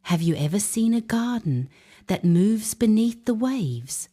Have you ever seen a garden that moves beneath the waves?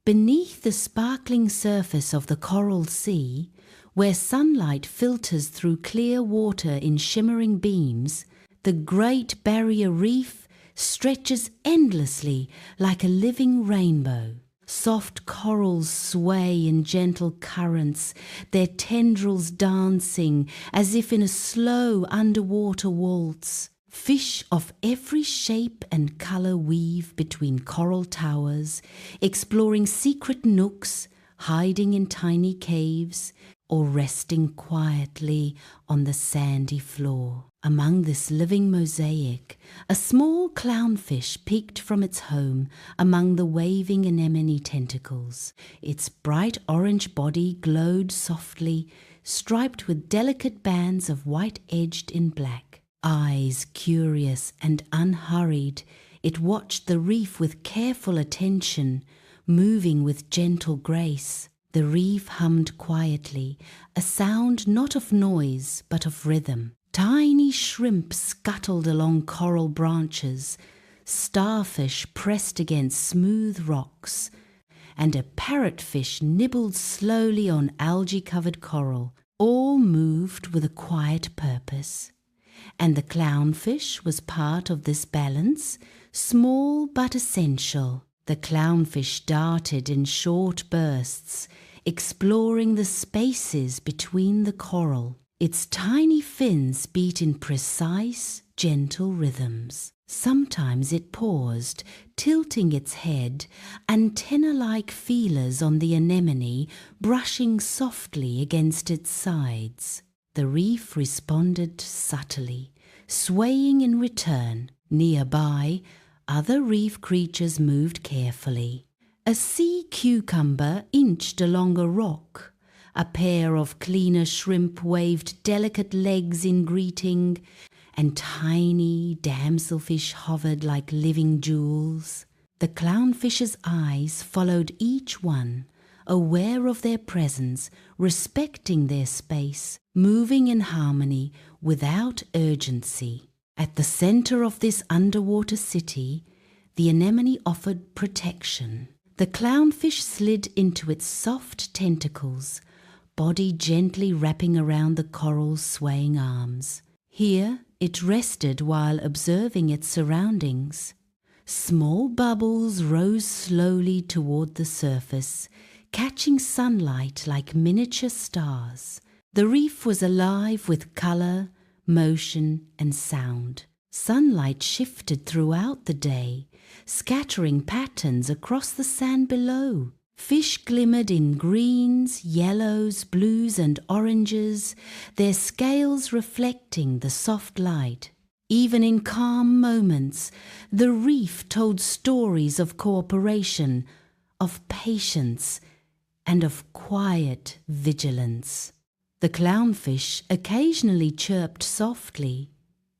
Beneath the sparkling surface of the coral sea, where sunlight filters through clear water in shimmering beams, the Great Barrier Reef stretches endlessly like a living rainbow. Soft corals sway in gentle currents, their tendrils dancing as if in a slow underwater waltz. Fish of every shape and color weave between coral towers, exploring secret nooks, hiding in tiny caves, or resting quietly on the sandy floor. Among this living mosaic, a small clownfish peeked from its home among the waving anemone tentacles. Its bright orange body glowed softly, striped with delicate bands of white edged in black. Eyes curious and unhurried, it watched the reef with careful attention, moving with gentle grace. The reef hummed quietly, a sound not of noise but of rhythm. Tiny shrimp scuttled along coral branches, starfish pressed against smooth rocks, and a parrotfish nibbled slowly on algae-covered coral. All moved with a quiet purpose. And the clownfish was part of this balance, small but essential. The clownfish darted in short bursts, exploring the spaces between the coral. Its tiny fins beat in precise, gentle rhythms. Sometimes it paused, tilting its head, antenna-like feelers on the anemone brushing softly against its sides. The reef responded subtly, swaying in return. Nearby, other reef creatures moved carefully. A sea cucumber inched along a rock. A pair of cleaner shrimp waved delicate legs in greeting, and tiny damselfish hovered like living jewels. The clownfish's eyes followed each one, aware of their presence, respecting their space, moving in harmony without urgency. At the center of this underwater city, the anemone offered protection. The clownfish slid into its soft tentacles, body gently wrapping around the coral's swaying arms. Here it rested while observing its surroundings. Small bubbles rose slowly toward the surface, catching sunlight like miniature stars. The reef was alive with color, motion, and sound. Sunlight shifted throughout the day, scattering patterns across the sand below. Fish glimmered in greens, yellows, blues, and oranges, their scales reflecting the soft light. Even in calm moments, the reef told stories of cooperation, of patience, and of quiet vigilance. The clownfish occasionally chirped softly,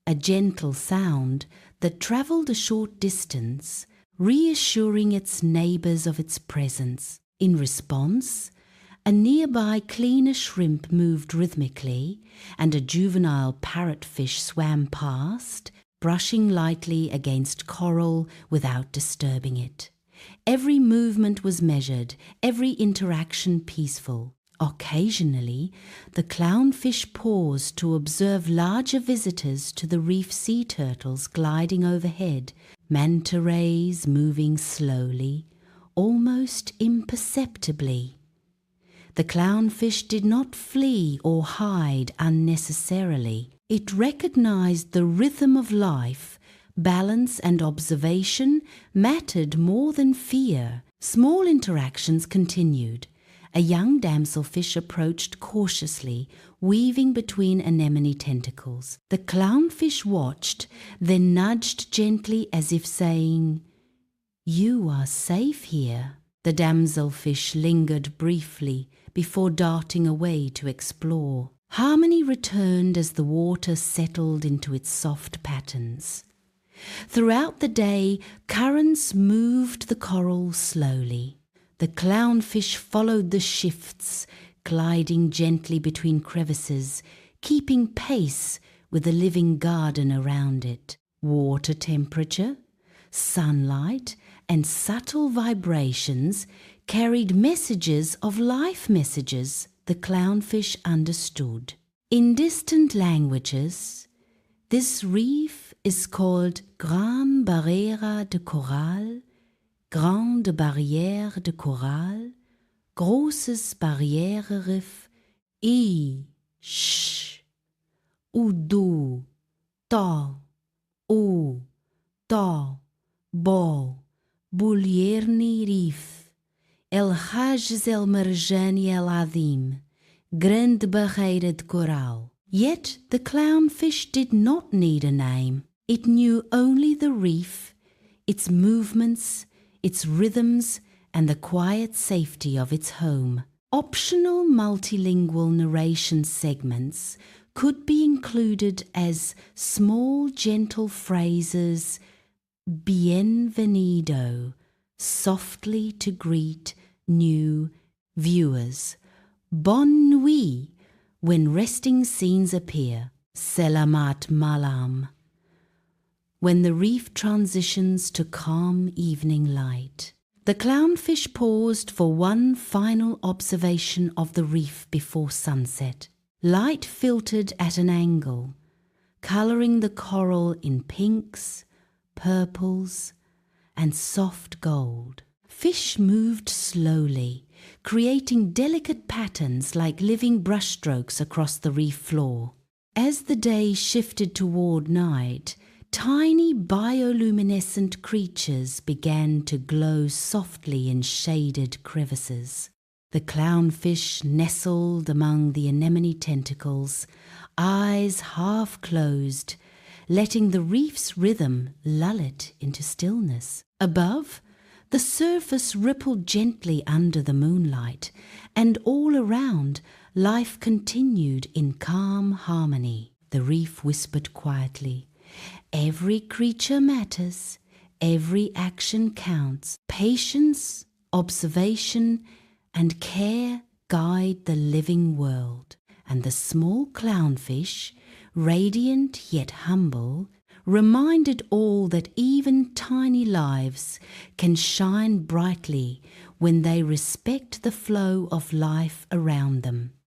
a gentle sound that traveled a short distance, reassuring its neighbors of its presence. In response, a nearby cleaner shrimp moved rhythmically, and a juvenile parrotfish swam past, brushing lightly against coral without disturbing it. Every movement was measured, every interaction peaceful. Occasionally, the clownfish paused to observe larger visitors to the reef sea turtles gliding overhead, manta rays moving slowly, almost imperceptibly. The clownfish did not flee or hide unnecessarily. It recognized the rhythm of life. Balance and observation mattered more than fear. Small interactions continued. A young damselfish approached cautiously, weaving between anemone tentacles. The clownfish watched, then nudged gently as if saying, "You are safe here." The damselfish lingered briefly before darting away to explore. Harmony returned as the water settled into its soft patterns. Throughout the day, currents moved the coral slowly. The clownfish followed the shifts, gliding gently between crevices, keeping pace with the living garden around it. water temperature, sunlight, and subtle vibrations carried messages of life messages the clownfish understood. In distant languages, this reef is called Grande Barrière de Corail, Grande Barrière de Corail, Großes Barriere Reef, Udu, Ta, U, Ta, Bo, Bulierni Reef, El Hajz El Marjani El Adim, Grande Barreira de Coral. Yet the clownfish did not need a name. It knew only the reef, its movements, its rhythms, and the quiet safety of its home. Optional multilingual narration segments could be included as small gentle phrases, Bienvenido, softly to greet new viewers, Bonne nuit, when resting scenes appear, Selamat malam, when the reef transitions to calm evening light. The clownfish paused for one final observation of the reef before sunset. Light filtered at an angle, colouring the coral in pinks, purples, and soft gold. Fish moved slowly, creating delicate patterns like living brushstrokes across the reef floor. As the day shifted toward night, tiny bioluminescent creatures began to glow softly in shaded crevices. The clownfish nestled among the anemone tentacles, eyes half closed, letting the reef's rhythm lull it into stillness. Above, the surface rippled gently under the moonlight, and all around, life continued in calm harmony. The reef whispered quietly, "Every creature matters, every action counts. Patience, observation, and care guide the living world." And the small clownfish, radiant yet humble, reminded all that even tiny lives can shine brightly when they respect the flow of life around them.